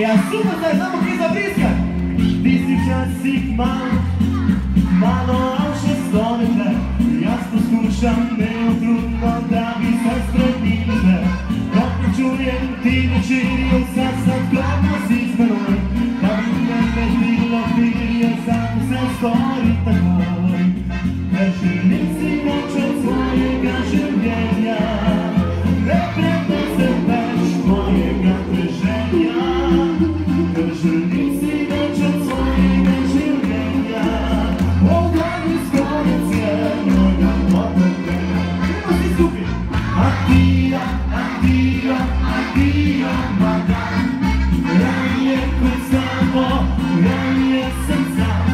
Ja super, zdaj znamo kaj zabriskati. Ti si včasih malo še stonete. Jaz poskušam neutrudno, da bi se spremenile. Dok ne čujem ti večerijo, vsak sladkorno si z menoj. Da bi me vedilo, je samo vse stori takoj. Ne želim si več od svojega življenja, ne prenesem več mojega preženja. Ne želim si več od svojega življenja, ogledni skonec je mojega potrpljenja. Gremo si skupaj! Addio, addio, addio, madam. Raje kot samo, raje sem sam.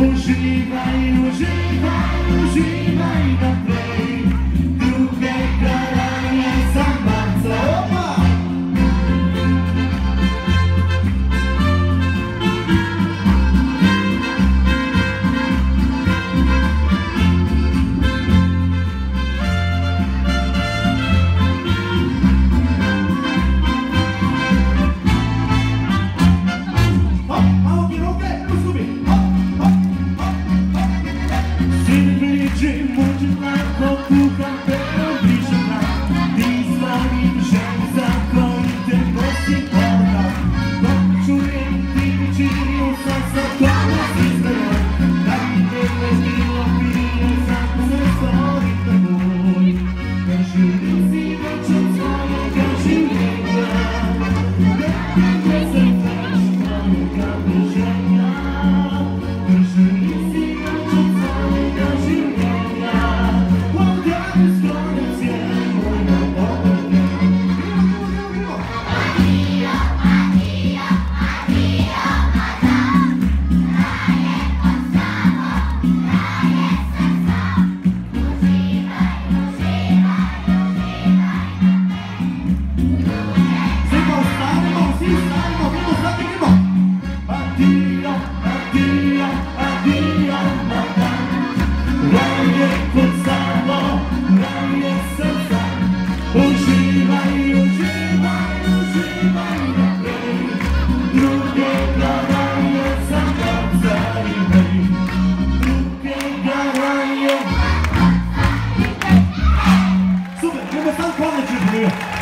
Uživaj, uživaj, uživaj naprej. Drugega raje sam marca. Opa!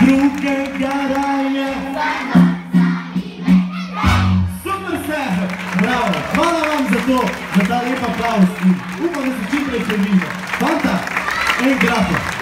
Drugega raje. Super se! Bravo! Hvala vam za to, za ta lep aplauz. Upam, da se čim prej se vidimo. Fanta, en grato.